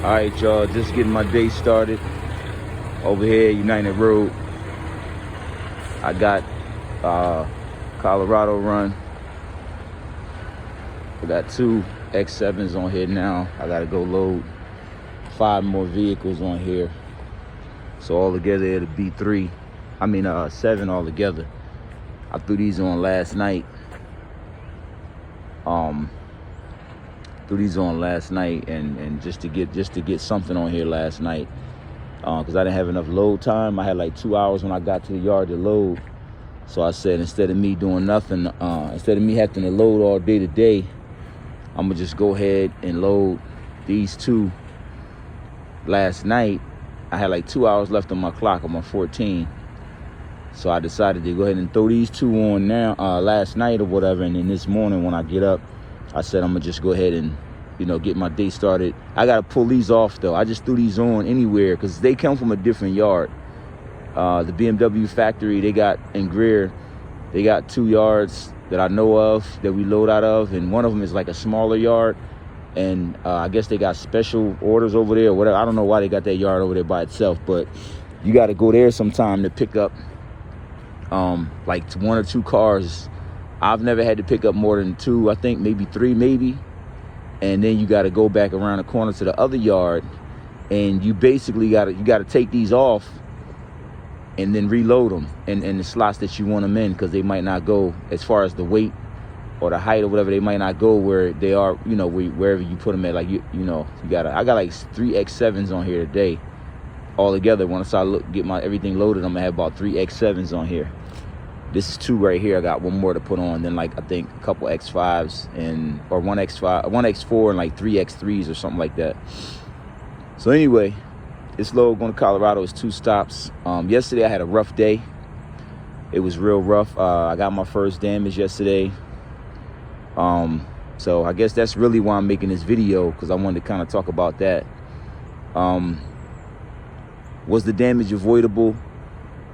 All right, y'all, just getting my day started over here at United Road. I got Colorado run. I got 2 X7s on here now. I gotta go load 5 more vehicles on here. So all together it'll be 7 all together. I threw these on last night. And just to get something on here last night, because I didn't have enough load time. I had like 2 hours when I got to the yard to load. So I said, instead of me doing nothing, instead of me having to load all day today, I'm gonna just go ahead and load these 2 last night. I had like 2 hours left on my clock. I'm on 14. So I decided to go ahead and throw these 2 on now, last night or whatever. And then this morning when I get up, I said I'm gonna just go ahead and, get my day started. I gotta pull these off though. I just threw these on anywhere because they come from a different yard. The BMW factory they got in Greer, they got 2 yards that I know of that we load out of, and one of them is like a smaller yard. And I guess they got special orders over there or whatever. I don't know why they got that yard over there by itself, but you got to go there sometime to pick up like 1 or 2 cars. I've never had to pick up more than 2, I think maybe 3 maybe. And then you got to go back around the corner to the other yard, and you basically got to take these off and then reload them in the slots that you want them in, because they might not go, as far as the weight or the height or whatever, they might not go where they are, wherever you put them at. Like I got like 3 X7s on here today all together. Once I get my everything loaded, I'm gonna have about 3 X7s on here. This is 2 right here. I got 1 more to put on. Then like I think a couple X5s or 1 X5, 1 X4, and like 3 X3s or something like that. So anyway, this load going to Colorado is 2 stops. Yesterday I had a rough day. It was real rough. I got my first damage yesterday. So I guess that's really why I'm making this video, because I wanted to kind of talk about that. Was the damage avoidable?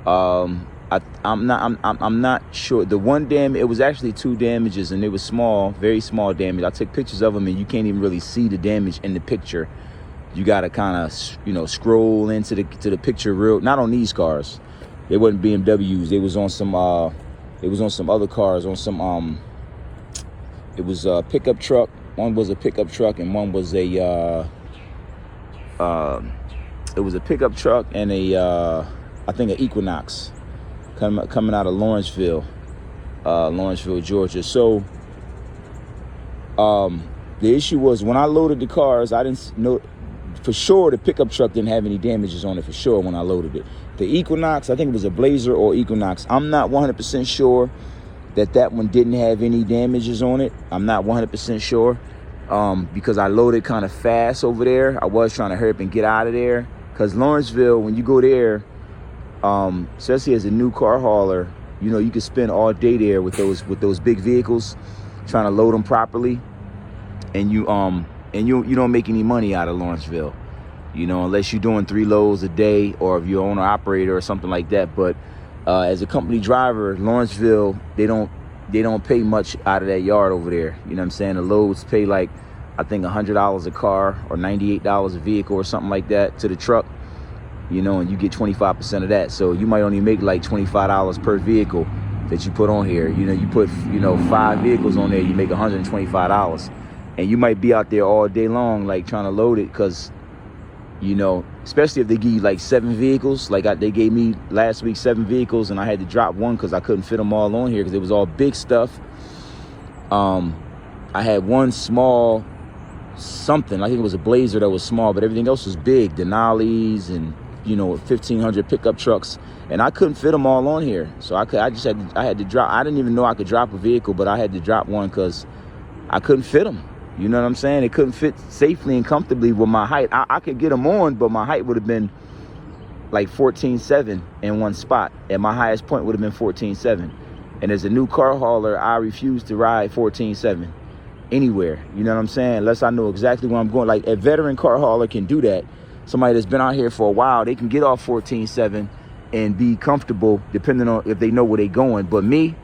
I'm not sure. The one damage, it was actually 2 damages, and it was small, very small damage. I took pictures of them, and you can't even really see the damage in the picture. You got to kind of, scroll into the picture real. Not on these cars. They wasn't BMWs. They was on some. It was on some other cars. On some. It was a pickup truck. One was a pickup truck, and one was a. It was a pickup truck and a. I think an Equinox, coming out of Lawrenceville, Georgia. So. The issue was when I loaded the cars, I didn't know. For sure, the pickup truck didn't have any damages on it, for sure, when I loaded it. The Equinox, I think it was a Blazer or Equinox. I'm not 100% sure that one didn't have any damages on it. I'm not 100% sure because I loaded kind of fast over there. I was trying to hurry up and get out of there, because Lawrenceville, when you go there, especially as a new car hauler, you can spend all day there with those big vehicles, trying to load them properly, and you don't make any money out of Lawrenceville, unless you're doing 3 loads a day, or if you're owner operator or something like that. But as a company driver, Lawrenceville, they don't pay much out of that yard over there. You know what I'm saying? The loads pay like, I think $100 a car or $98 a vehicle or something like that to the truck, and you get 25% of that. So you might only make like $25 per vehicle that you put on here. You put 5 vehicles on there, you make $125. And you might be out there all day long, like trying to load it, because, especially if they give you like 7 vehicles, like they gave me last week 7 vehicles, and I had to drop 1 because I couldn't fit them all on here because it was all big stuff. I had 1 small something, I think it was a Blazer that was small, but everything else was big, Denali's and 1,500 pickup trucks, and I couldn't fit them all on here. So I had to drop. I didn't even know I could drop a vehicle, but I had to drop 1 because I couldn't fit them. You know what I'm saying? It couldn't fit safely and comfortably with my height. I could get them on, but my height would have been like 14.7 in one spot, and my highest point would have been 14.7. And as a new car hauler, I refuse to ride 14.7 anywhere. You know what I'm saying? Unless I know exactly where I'm going. Like a veteran car hauler can do that. Somebody that's been out here for a while, they can get off 14.7 and be comfortable, depending on if they know where they're going. But me,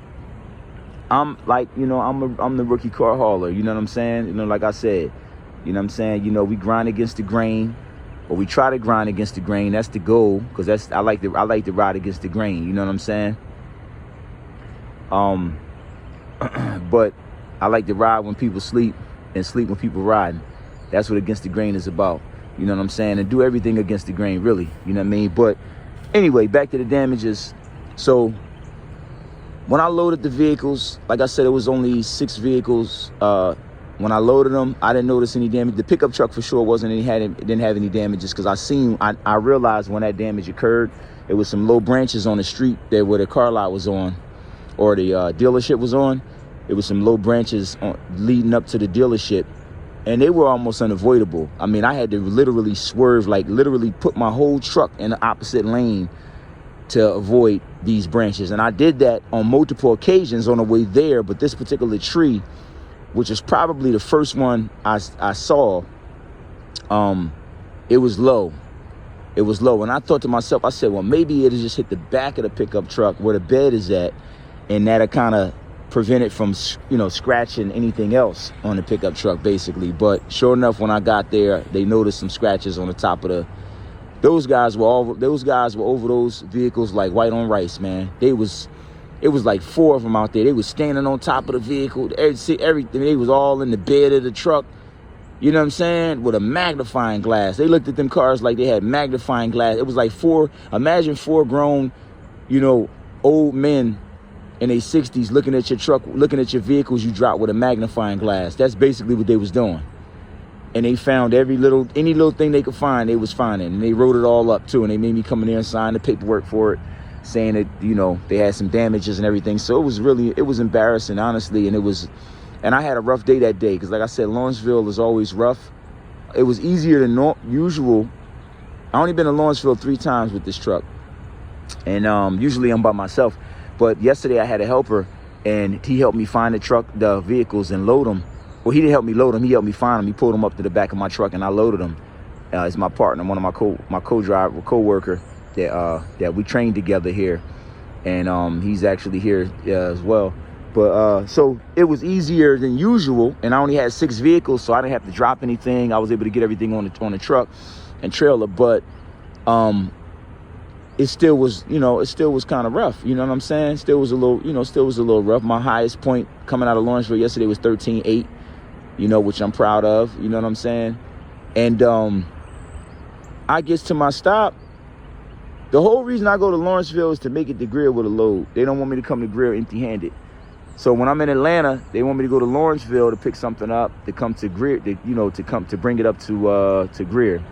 I'm like, I'm the rookie car hauler. You know what I'm saying? Like I said, You know what I'm saying? You know, we grind against the grain, or we try to grind against the grain. That's the goal, because I like to ride against the grain. You know what I'm saying? But I like to ride when people sleep and sleep when people riding. That's what against the grain is about. You know what I'm saying? And do everything against the grain, really. You know what I mean? But anyway, back to the damages. So when I loaded the vehicles, like I said, it was only 6 vehicles. When I loaded them, I didn't notice any damage. The pickup truck for sure didn't have any damages, because I realized when that damage occurred, it was some low branches on the street there where the car lot was on, or the dealership was on. It was some low branches leading up to the dealership, and they were almost unavoidable. I mean, I had to literally swerve, like literally put my whole truck in the opposite lane to avoid these branches. And I did that on multiple occasions on the way there, but this particular tree, which is probably the first one I saw, it was low. It was low. And I thought to myself, I said, well, maybe it'll just hit the back of the pickup truck where the bed is at, and that'll kind of prevent it from, you know, scratching anything else on the pickup truck, basically. But sure enough, when I got there, they noticed some scratches on the top of those guys were over those vehicles like white on rice, man. It was like 4 of them out there. They was standing on top of the vehicle. Everything. They was all in the bed of the truck. You know what I'm saying? With a magnifying glass. They looked at them cars like they had magnifying glass. It was like imagine 4 grown, you know, old men in their 60s looking at your truck, looking at your vehicles you dropped with a magnifying glass. That's basically what they was doing. And they found any little thing they could find, they was finding. And they wrote it all up too. And they made me come in there and sign the paperwork for it, saying that, you know, they had some damages and everything. So it was embarrassing, honestly. And I had a rough day that day, because like I said, Lawrenceville is always rough. It was easier than usual. I only been to Lawrenceville 3 times with this truck, and usually I'm by myself. But yesterday I had a helper, and he helped me find the vehicles and load them. Well, he didn't help me load them. He helped me find them. He pulled them up to the back of my truck, and I loaded them. It's my partner, one of my co-worker that we trained together here, and he's actually here as well. But so it was easier than usual, and I only had 6 vehicles, so I didn't have to drop anything. I was able to get everything on the truck and trailer, but it still was kind of rough. You know what I'm saying? Still was a little rough. My highest point coming out of Lawrenceville yesterday was 13.8, you know, which I'm proud of. You know what I'm saying? And I gets to my stop. The whole reason I go to Lawrenceville is to make it to Greer with a load. They don't want me to come to Greer empty-handed. So when I'm in Atlanta, they want me to go to Lawrenceville to pick something up, to come to Greer, to bring it up to Greer.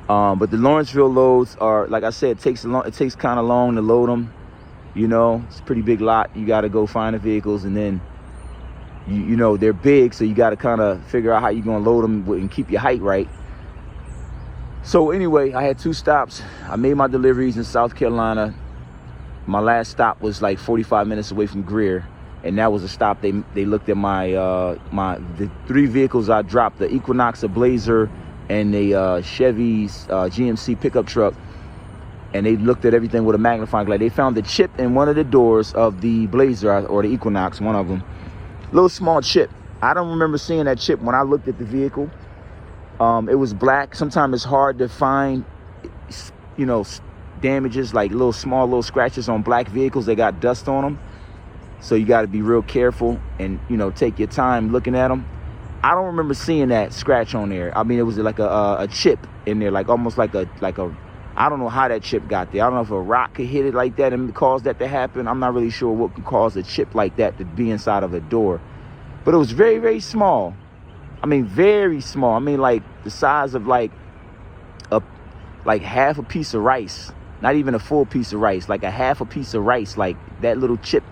But the Lawrenceville loads are, like I said, it takes kind of long to load them. You know, it's a pretty big lot. You got to go find the vehicles, and then you know they're big, so you got to kind of figure out how you're gonna load them and keep your height right. So anyway, I had 2 stops. I made my deliveries in South Carolina. My last stop was like 45 minutes away from Greer, and that was a stop. They looked at the 3 vehicles I dropped: the Equinox, a Blazer, and the Chevy's GMC pickup truck. And they looked at everything with a magnifying glass. They found the chip in one of the doors of the Blazer or the Equinox, one of them. Little small chip. I don't remember seeing that chip when I looked at the vehicle. It was black. Sometimes it's hard to find, you know, damages, like little scratches on black vehicles. They got dust on them. So you got to be real careful and, you know, take your time looking at them. I don't remember seeing that scratch on there. I mean, it was like a chip in there, like almost like a, I don't know how that chip got there. I don't know if a rock could hit it like that and cause that to happen. I'm not really sure what could cause a chip like that to be inside of a door. But it was very, very small. I mean, very small. I mean, like the size of like half a piece of rice. Not even a full piece of rice, like a half a piece of rice, like that little chip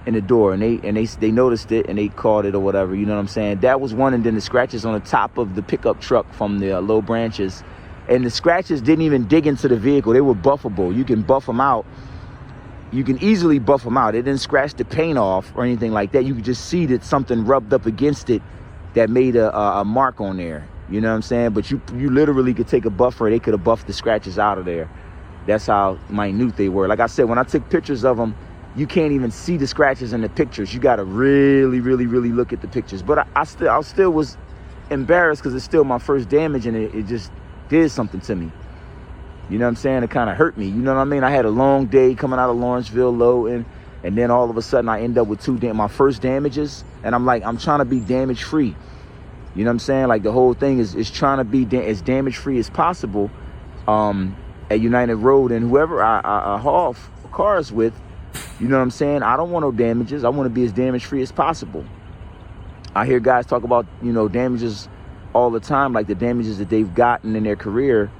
in the door. And they noticed it and they caught it or whatever. You know what I'm saying? That was one. And then the scratches on the top of the pickup truck from the low branches. And the scratches didn't even dig into the vehicle. They were buffable. You can buff them out. You can easily buff them out. It didn't scratch the paint off or anything like that. You could just see that something rubbed up against it that made a mark on there. You know what I'm saying? But you literally could take a buffer. They could have buffed the scratches out of there. That's how minute they were. Like I said, when I took pictures of them, you can't even see the scratches in the pictures. You got to really, really, really look at the pictures. But I still was embarrassed because it's still my first damage, and it just did something to me. You know what I'm saying? It kind of hurt me. You know what I mean? I had a long day coming out of Lawrenceville loading, and then all of a sudden I end up with my first damages, and I'm like, I'm trying to be damage free. You know what I'm saying? Like, the whole thing is trying to be as damage free as possible at United Road, and whoever I haul cars with, you know what I'm saying? I don't want no damages. I want to be as damage free as possible. I hear guys talk about, you know, damages all the time, like the damages that they've gotten in their career.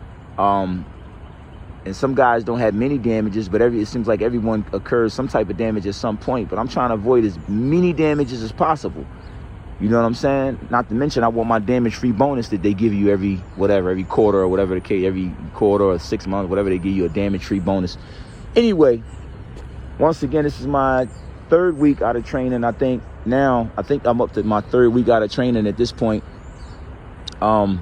And some guys don't have many damages, but it seems like everyone occurs some type of damage at some point. But I'm trying to avoid as many damages as possible. You know what I'm saying? Not to mention, I want my damage-free bonus that they give you every quarter or whatever the case, every quarter or 6 months, whatever, they give you a damage-free bonus. Anyway, once again, this is my 3rd week out of training. I think I'm up to my 3rd week out of training at this point. Against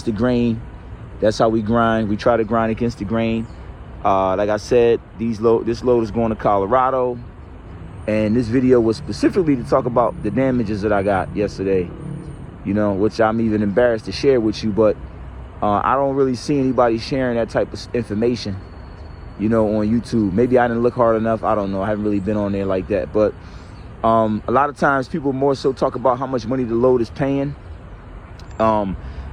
the grain. That's how we grind. We try to grind against the grain. Like I said, this load is going to Colorado. And this video was specifically to talk about the damages that I got yesterday, you know, which I'm even embarrassed to share with you. But I don't really see anybody sharing that type of information, you know, on YouTube. Maybe I didn't look hard enough. I don't know. I haven't really been on there like that. But a lot of times people more so talk about how much money the load is paying.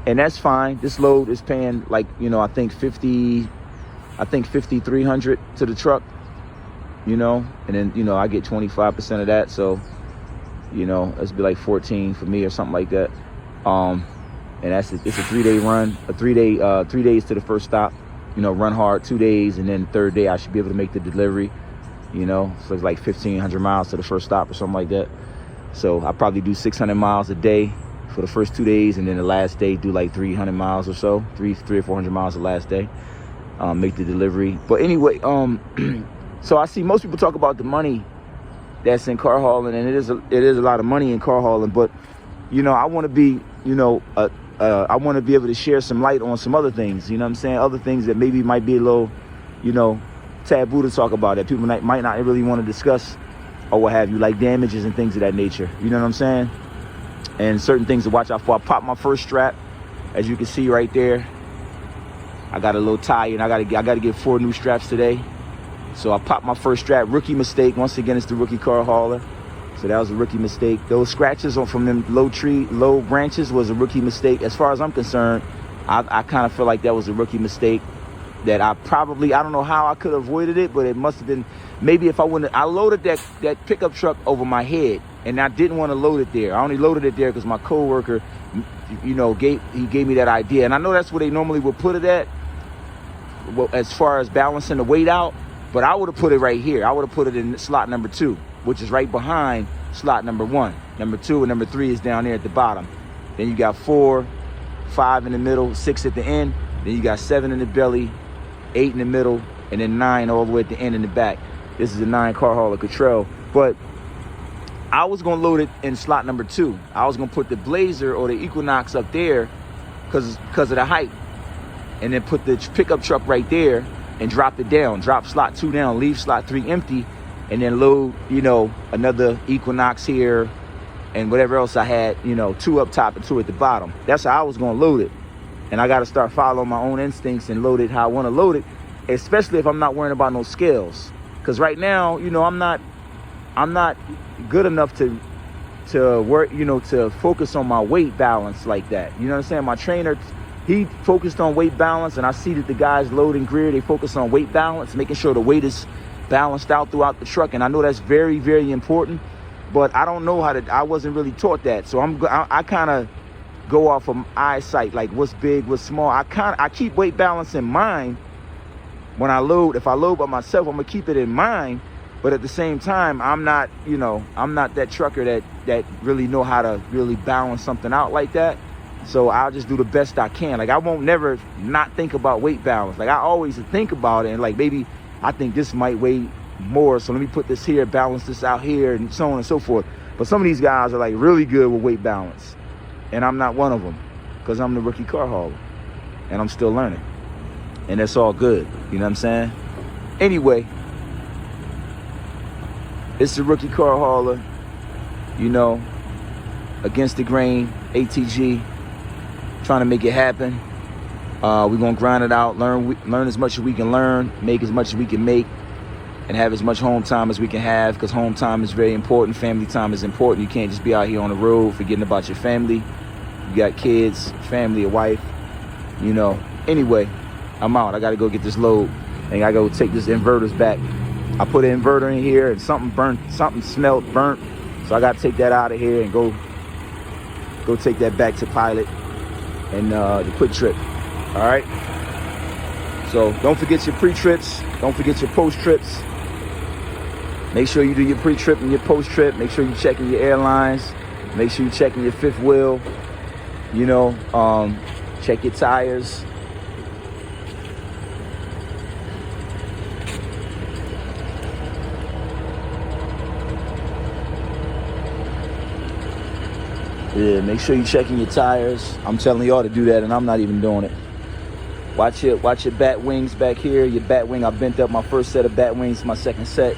And that's fine. This load is paying, like, you know, I think 5,300 to the truck, you know, and then, you know, I get 25% of that. So, you know, it's be like 14 for me or something like that. And it's a 3-day run, 3 days to the first stop, you know, run hard 2 days. And then the 3rd day I should be able to make the delivery, you know, so it's like 1,500 miles to the first stop or something like that. So I probably do 600 miles a day for the first 2 days, and then the last day do like 300 miles or so, 300 or 400 miles the last day, make the delivery. But anyway, so I see most people talk about the money that's in car hauling, and it is a lot of money in car hauling. But, you know, I want to be, you know, I want to be able to share some light on some other things, you know what I'm saying? Other things that maybe might be a little, you know, taboo to talk about, that people might not really want to discuss or what have you, like damages and things of that nature. You know what I'm saying? And certain things to watch out for. I popped my first strap, as you can see right there. I got a little tie, and I gotta get 4 new straps today. So I popped my first strap. Rookie mistake. Once again, it's the rookie car hauler. So that was a rookie mistake. Those scratches from them low branches was a rookie mistake. As far as I'm concerned, I kind of feel like that was a rookie mistake that I don't know how I could have avoided it, but it must have been, maybe if I wouldn't, I loaded that pickup truck over my head, and I didn't want to load it there. I only loaded it there because my coworker, you know, gave me that idea. And I know that's where they normally would put it at, well, as far as balancing the weight out, but I would have put it right here. I would have put it in slot number 2, which is right behind slot number 1. Number 2 and number 3 is down there at the bottom. Then you got 4, 5 in the middle, 6 at the end. Then you got 7 in the belly, 8 in the middle, and then 9 all the way at the end in the back. This is a 9 car hauler Cottrell. But I was gonna load it in slot number 2. I was gonna put the Blazer or the Equinox up there because of the height, and then put the pickup truck right there and drop it down. Drop slot 2 down, leave slot 3 empty, and then load, you know, another Equinox here and whatever else I had, you know, 2 up top and 2 at the bottom. That's how I was gonna load it. And I gotta start following my own instincts and load it how I wanna load it, especially if I'm not worrying about no scales. Because right now, you know, I'm not good enough to work, you know, to focus on my weight balance like that. You know what I'm saying? My trainer, he focused on weight balance, and I see that the guys loading Greer, they focus on weight balance, making sure the weight is balanced out throughout the truck. And I know that's very, very important, but I don't know I wasn't really taught that. So I kind of go off of eyesight, like what's big, what's small. I keep weight balance in mind when I load. If I load by myself, I'm gonna keep it in mind. But at the same time, I'm not that trucker that really know how to really balance something out like that. So I'll just do the best I can. Like, I won't never not think about weight balance. Like, I always think about it, and like, maybe I think this might weigh more, so let me put this here, balance this out here, and so on and so forth. But some of these guys are like really good with weight balance, and I'm not one of them, because I'm the rookie car hauler and I'm still learning, and that's all good. You know what I'm saying? Anyway, it's the rookie car hauler. You know, against the grain, ATG, trying to make it happen. We're gonna grind it out, learn as much as we can learn, make as much as we can make, and have as much home time as we can have, because home time is very important. Family time is important. You can't just be out here on the road forgetting about your family. You got kids, family, a wife, you know. Anyway, I'm out. I gotta go get this load, and I gotta go take this inverters back. I put an inverter in here and something smelled burnt. So I gotta take that out of here and go take that back to Pilot and the Quick Trip. All right. So don't forget your pre-trips. Don't forget your post-trips. Make sure you do your pre-trip and your post-trip. Make sure you're checking your airlines. Make sure you're checking your fifth wheel. You know, check your tires. Yeah, make sure you're checking your tires. I'm telling y'all to do that, and I'm not even doing it. Watch your bat wings back here. Your bat wing, I bent up my first set of bat wings, my second set.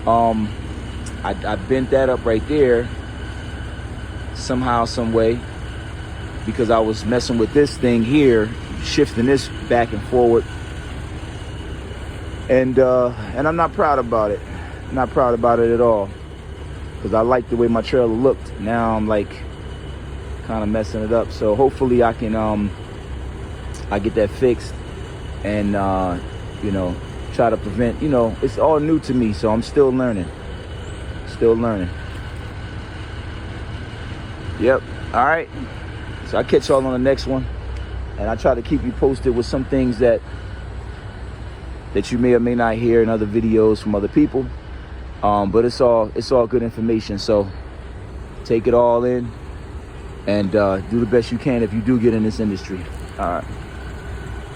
I bent that up right there somehow, some way, because I was messing with this thing here, shifting this back and forward. And I'm not proud about it. Not proud about it at all, because I like the way my trailer looked. Now I'm like kind of messing it up. So hopefully I can I get that fixed and you know, try to prevent, you know, it's all new to me, so I'm still learning. Yep. All right, so I'll catch y'all on the next one, and I try to keep you posted with some things that you may or may not hear in other videos from other people. But it's all good information, so take it all in and do the best you can if you do get in this industry. All right.